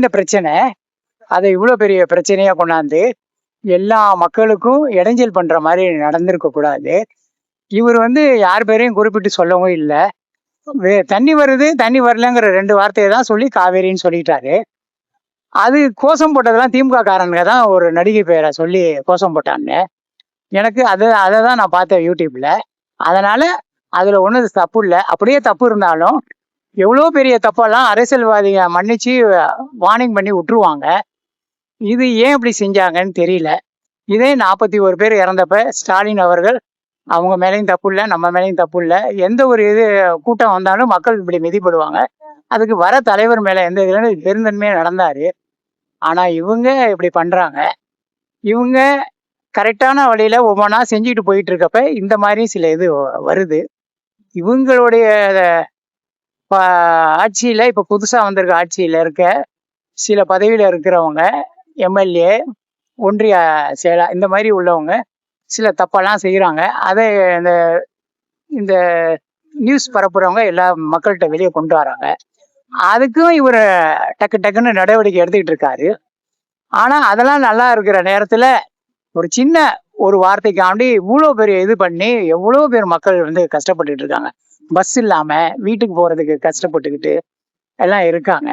சின்ன பிரச்சனை அதை இவ்வளோ பெரிய பிரச்சனையா கொண்டாந்து எல்லா மக்களுக்கும் இடைஞ்சல் பண்ற மாதிரி நடந்திருக்க கூடாது. இவர் வந்து யார் பேரையும் குறிப்பிட்டு சொல்லவும் இல்லை. தண்ணி வருது தண்ணி வரலங்கிற 2 வார்த்தையை தான் சொல்லி காவேரின்னு சொல்லிட்டாரு. அது கோஷம் போட்டதெல்லாம் திமுக காரனுங்க தான் ஒரு நடிகை பெயரை சொல்லி கோஷம் போட்டாங்க. எனக்கு அதை தான் நான் பார்த்தேன் யூடியூப்ல. அதனால அதுல ஒன்றும் தப்பு இல்லை. அப்படியே தப்பு இருந்தாலும் எவ்வளோ பெரிய தப்பெல்லாம் அரசியல்வாதிக மன்னிச்சு வார்னிங் பண்ணி விட்டுருவாங்க. இது ஏன் இப்படி செஞ்சாங்கன்னு தெரியல. இதே 41 பேர் இறந்தப்ப ஸ்டாலின் அவர்கள் அவங்க மேலேயும் தப்பு இல்லை, நம்ம மேலேயும் தப்பு இல்லை. எந்த ஒரு கூட்டம் வந்தாலும் மக்கள் இப்படி மிதிப்படுவாங்க. அதுக்கு வர தலைவர் மேல எந்த இதுல பெருந்தன்மையா நடந்தாரு. ஆனா இவங்க இப்படி பண்றாங்க. இவங்க கரெக்டான வழியில ஒவ்வொன்றா செஞ்சுட்டு போயிட்டு இருக்கப்ப இந்த மாதிரி சில இது வருது. இவங்களுடைய ஆட்சியில இப்ப புதுசா வந்திருக்க ஆட்சியில இருக்க சில பதவியில இருக்கிறவங்க எம்எல்ஏ, ஒன்றிய செயலர் இந்த மாதிரி உள்ளவங்க சில தப்பெல்லாம் செய்யறாங்க. அதை இந்த நியூஸ் பரப்புறவங்க எல்லா மக்கள்கிட்ட வெளியே கொண்டு வராங்க. அதுக்கும் இவர் டக்குன்னு நடவடிக்கை எடுத்துக்கிட்டு இருக்காரு. ஆனா அதெல்லாம் நல்லா இருக்கிற நேரத்துல ஒரு வார்த்தைக்காண்டி இவ்வளோ பெரிய இது பண்ணி எவ்வளோ பேர் மக்கள் வந்து கஷ்டப்பட்டுட்டு இருக்காங்க. பஸ் இல்லாம வீட்டுக்கு போறதுக்கு கஷ்டப்பட்டுக்கிட்டு எல்லாம் இருக்காங்க.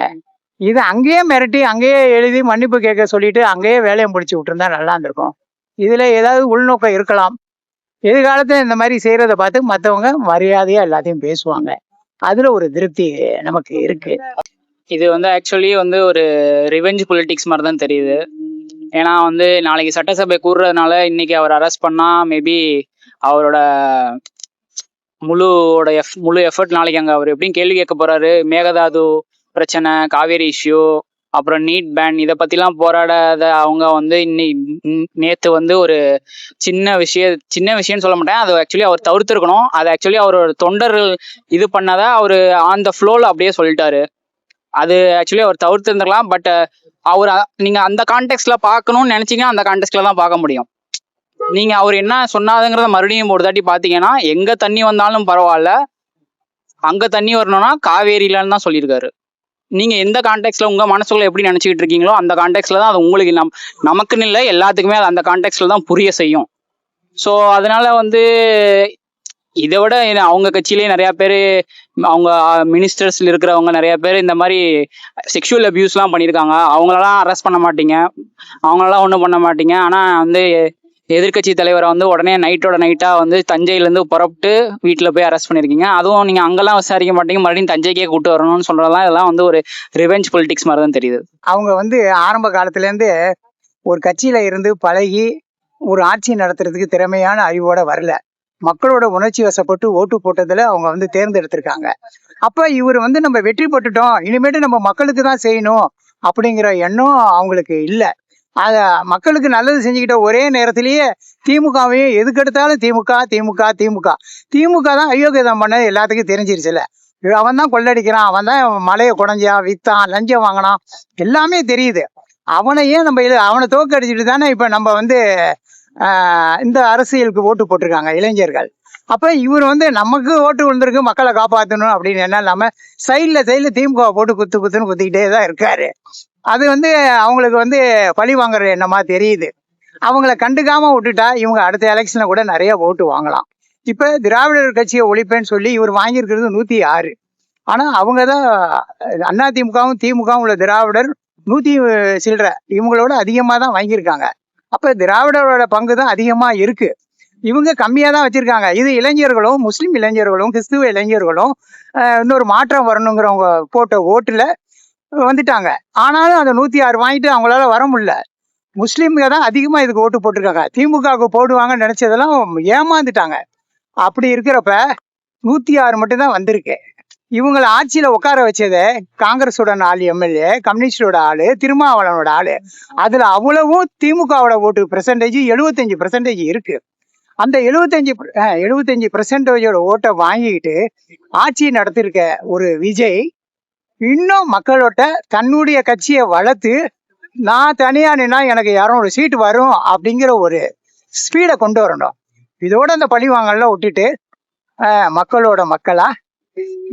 இது அங்கேயே மிரட்டி அங்கேயே எழுதி மன்னிப்பு கேட்க சொல்லிட்டு அங்கேயே வேலையை முடிச்சு விட்டுருந்தா நல்லா இருந்திருக்கும். இதுல ஏதாவது உள்நோக்கம் இருக்கலாம். எதிர்காலத்துல இந்த மாதிரி செய்யறத பார்த்து மற்றவங்க மரியாதையா எல்லாத்தையும் பேசுவாங்க. அதுல ஒரு திருப்தி நமக்கு இருக்கு. இது வந்து ஆக்சுவலி வந்து ஒரு ரிவெஞ்ச் பொலிட்டிக்ஸ் மாதிரி தான் தெரியுது. ஏன்னா வந்து நாளைக்கு சட்டசபை கூடுறதுனால இன்னைக்கு அவர் அரெஸ்ட் பண்ணா மேபி அவரோட முழு எஃபர்ட் நாளைக்கு அங்கே அவர் எப்படியும் கேள்வி கேட்க போறாரு. மேகதாது பிரச்சனை, காவேரி இஷ்யூ, அப்புறம் நீட் பேன், இதை பத்திலாம் போராடாத அவங்க வந்து நேத்து வந்து ஒரு சின்ன விஷயம்னு சொல்ல மாட்டேன், அது ஆக்சுவலி அவர் தவிர்த்திருக்கணும். அது ஆக்சுவலி அவரோட தொண்டர்கள் இது பண்ணாத அவர் ஆன் த ஃப்ளோல அப்படியே சொல்லிட்டாரு. அது ஆக்சுவலி அவர் தவிர்த்திருந்துக்கலாம். பட் அவர் நீங்க அந்த கான்டெக்ட்ல பார்க்கணும்னு நினைச்சீங்கன்னா அந்த கான்டெக்ட்ல தான் பார்க்க முடியும். நீங்க அவர் என்ன சொன்னாதுங்கிறத மறுபடியும் ஒரு தாட்டி பாத்தீங்கன்னா, எங்க தண்ணி வந்தாலும் பரவாயில்ல, அங்க தண்ணி வரணும்னா காவேரியிலன்னு தான் சொல்லியிருக்காரு. நீங்க எந்த கான்டெக்ட்ல உங்க மனசுக்குள்ள எப்படி நினைச்சுக்கிட்டு இருக்கீங்களோ அந்த கான்டெக்ட்ல தான் அது உங்களுக்கு நமக்குன்னு இல்லை எல்லாத்துக்குமே அது அந்த கான்டெக்ட்ல தான் புரிய செய்யும். ஸோ அதனால வந்து இதை விட அவங்க கட்சியிலேயே நிறைய பேர், அவங்க மினிஸ்டர்ஸ்ல இருக்கிறவங்க நிறைய பேர் இந்த மாதிரி செக்ஷுவல் அபியூஸ்லாம் பண்ணியிருக்காங்க. அவங்களெல்லாம் அரெஸ்ட் பண்ண மாட்டீங்க, அவங்களெல்லாம் ஒன்றும் பண்ண மாட்டீங்க. ஆனால் வந்து எதிர்கட்சி தலைவரை வந்து உடனே நைட்டா வந்து தஞ்சையிலேருந்து புறப்பட்டு வீட்டில் போய் அரெஸ்ட் பண்ணியிருக்கீங்க. அதுவும் நீங்கள் அங்கெல்லாம் விசாரிக்க மாட்டீங்க, மறுபடியும் தஞ்சைக்கே கூட்டு வரணும்னு சொல்றதெல்லாம் இதெல்லாம் வந்து ஒரு ரிவெஞ்ச் பொலிட்டிக்ஸ் மாதிரி தான் தெரியுது. அவங்க வந்து ஆரம்ப காலத்துலேருந்து ஒரு கட்சியில இருந்து பழகி ஒரு ஆட்சி நடத்துறதுக்கு திறமையான அறிவோட வரல. மக்களோட உணர்ச்சி வசப்பட்டு ஓட்டு போட்டதுல அவங்க வந்து தேர்ந்தெடுத்திருக்காங்க. அப்ப இவர் வந்து நம்ம வெற்றி பெற்றுட்டோம், இனிமேட்டு நம்ம மக்களுக்கு தான் செய்யணும் அப்படிங்கிற எண்ணம் அவங்களுக்கு இல்லை. அத மக்களுக்கு நல்லது செஞ்சுக்கிட்ட ஒரே நேரத்திலேயே திமுகவையும் எதுக்கெடுத்தாலும் திமுக தான் அயோக்கியதம் பண்ண எல்லாத்துக்கும் தெரிஞ்சிருச்சுல. அவன் தான் கொள்ளடிக்கிறான், அவன் தான் மலையை குடஞ்சான், வித்தான், லஞ்சம் வாங்கினான், எல்லாமே தெரியுது. அவனையே நம்ம அவனை தோக்கடிச்சிட்டு தானே இப்ப நம்ம வந்து இந்த அரசியலுக்கு ஓட்டு போட்டிருக்காங்க இளைஞர்கள். அப்ப இவர் வந்து நமக்கு ஓட்டு விழுந்திருக்கு, மக்களை காப்பாற்றணும் அப்படின்னு என்ன இல்லாம சைட்ல திமுக போட்டு குத்துன்னு குத்திக்கிட்டே தான் இருக்காரு. அது வந்து அவங்களுக்கு வந்து பழி வாங்குற எண்ணமா தெரியுது. அவங்கள கண்டுக்காம விட்டுட்டா இவங்க அடுத்த எலெக்ஷன்ல கூட நிறைய ஓட்டு வாங்கலாம். இப்ப திராவிடர் கட்சியை ஒழிப்பேன்னு சொல்லி இவர் வாங்கியிருக்கிறது 106. ஆனா அவங்கதான் அதிமுகவும் திமுகவும் உள்ள திராவிடர் 100 சில்லற இவங்களோட அதிகமா தான் வாங்கியிருக்காங்க. அப்ப திராவிடரோட பங்கு தான் அதிகமா இருக்கு, இவங்க கம்மியா தான் வச்சிருக்காங்க. இது இளைஞர்களும், முஸ்லிம் இளைஞர்களும், கிறிஸ்துவ இளைஞர்களும் இன்னொரு மாற்றம் வரணுங்கிறவங்க போட்ட ஓட்டுல வந்துட்டாங்க. ஆனாலும் அந்த 106 வாங்கிட்டு அவங்களால வர முடியல. முஸ்லீம்க தான் அதிகமா இதுக்கு ஓட்டு போட்டிருக்காங்க. திமுகவுக்கு போடுவாங்கன்னு நினைச்சதெல்லாம் ஏமாந்துட்டாங்க. அப்படி இருக்கிறப்ப 106 மட்டும்தான் வந்திருக்கு. இவங்களை ஆட்சியில உட்கார வச்சது காங்கிரஸோட 4 எம்எல்ஏ, கம்யூனிஸ்டோட ஆளு, திருமாவளவனோட ஆளு. அதுல அவ்வளவும் திமுகவோட ஓட்டு பெர்சன்டேஜ் 75% இருக்கு. அந்த 75% ஓட்டை வாங்கிட்டு ஆட்சி நடத்திருக்க ஒரு விஜய் இன்னும் மக்களோட தன்னுடைய கட்சியை வளர்த்து நான் தனியா நின்னா எனக்கு 200 சீட்டு வரும் அப்படிங்கிற ஒரு ஸ்பீடை கொண்டு வரணும். இதோட அந்த பழி வாங்கலாம் விட்டுட்டு மக்களோட மக்களா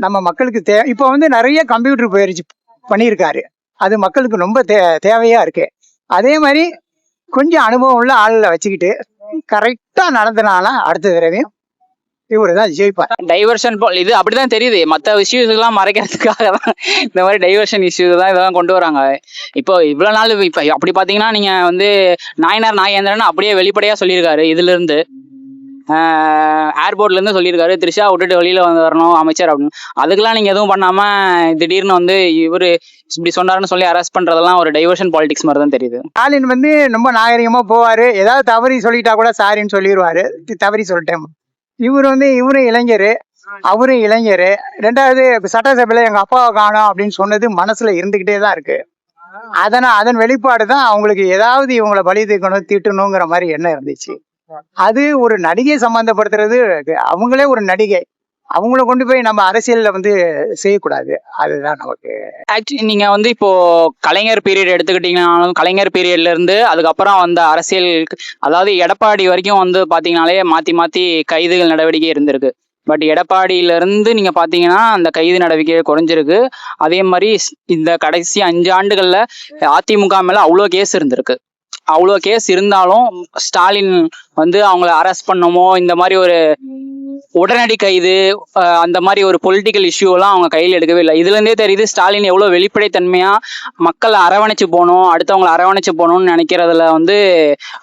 நம்ம மக்களுக்கு இப்போ வந்து நிறைய கம்ப்யூட்டர் பயிற்சி பண்ணியிருக்காரு. அது மக்களுக்கு ரொம்ப தேவையா இருக்கு. அதே மாதிரி கொஞ்சம் அனுபவம் உள்ள ஆளுகளை வச்சுக்கிட்டு கரெக்டா நடத்தினால அடுத்த தடவையும் இவரு தான் ஜெயிப்பார். டைவர்ஷன் இது அப்படிதான் தெரியுது. மற்ற இஷ்யூஸ் எல்லாம் மறைக்கிறதுக்காக தான் இந்த மாதிரி டைவர்ஷன் இஷ்யூஸ் தான் இதெல்லாம் கொண்டு வராங்க. இப்போ இவ்வளவு நாள் இப்ப அப்படி பாத்தீங்கன்னா நீங்க வந்து நாயனார் நாகேந்திரன் அப்படியே வெளிப்படையா சொல்லியிருக்காரு. இதுல இருந்து ஏர்போர்ட்ல இருந்து சொல்லியிருக்காரு த்ரிஷா விட்டுட்டு வெளியில வந்து வரணும் அமைச்சர் அப்படின்னு. அதுக்கெல்லாம் நீங்க எதுவும் பண்ணாம திடீர்னு வந்து இவரு இப்படி சொன்னாருன்னு சொல்லி அரெஸ்ட் பண்றதெல்லாம் ஒரு டைவர்ஷன் பாலிடிக்ஸ் மாதிரி தான் தெரியுது. ஸ்டாலின் வந்து ரொம்ப நாகரிகமா போவாரு. ஏதாவது தவறி சொல்லிட்டா கூட சாரின்னு சொல்லிடுவாரு. தவறி சொல்லிட்டேன். இவர் வந்து இவரும் இளைஞர், அவரும் இளைஞர். ரெண்டாவது சட்டசபையில எங்க அப்பாவை காணோம் அப்படின்னு சொன்னது மனசுல இருந்துகிட்டே தான் இருக்கு. அதன் வெளிப்பாடு தான் அவங்களுக்கு ஏதாவது இவங்களை பலி தீர்க்கணும் தீட்டணுங்கிற மாதிரி எண்ணம் இருந்துச்சு. அது ஒரு நடிகை சம்பந்தப்படுத்துறது, அவங்களே ஒரு நடிகை, அவங்கள கொண்டு போய் நம்ம அரசியல்ல வந்து செய்யக்கூடாது. அதுதான் நமக்கு. ஆக்சுவலி நீங்க வந்து இப்போ கலைஞர் பீரியட் எடுத்துக்கிட்டீங்கன்னாலும் கலைஞர் பீரியட்ல இருந்து அதுக்கப்புறம் வந்த அரசியல், அதாவது எடப்பாடி வரைக்கும் வந்து பாத்தீங்கன்னாலே மாத்தி மாத்தி கைதுகள் நடவடிக்கை இருந்திருக்கு. பட் எடப்பாடியில இருந்து நீங்க பாத்தீங்கன்னா அந்த கைது நடவடிக்கை குறைஞ்சிருக்கு. அதே மாதிரி இந்த கடைசி 5 ஆண்டுகள்ல அதிமுக மேல அவ்வளோ கேஸ் இருந்திருக்கு. அவ்வளோ கேஸ் இருந்தாலும் ஸ்டாலின் வந்து அவங்கள அரெஸ்ட் பண்ணமோ இந்த மாதிரி ஒரு உடனடி கைது அந்த மாதிரி ஒரு பொலிட்டிக்கல் இஷ்யூ எல்லாம் அவங்க கையில் எடுக்கவே இல்லை. இதுல இருந்தே தெரியுது ஸ்டாலின் எவ்வளவு வெளிப்படைத்தன்மையா மக்களை அரவணைச்சு போகணும், அடுத்தவங்களை அரவணைச்சு போகணும்னு நினைக்கிறதுல வந்து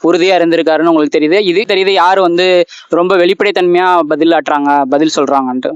உறுதியா இருந்திருக்காருன்னு உங்களுக்கு தெரியுது. இது தெரியுது யாரு வந்து ரொம்ப வெளிப்படைத்தன்மையா பதில் சொல்றாங்கன்ட்டு.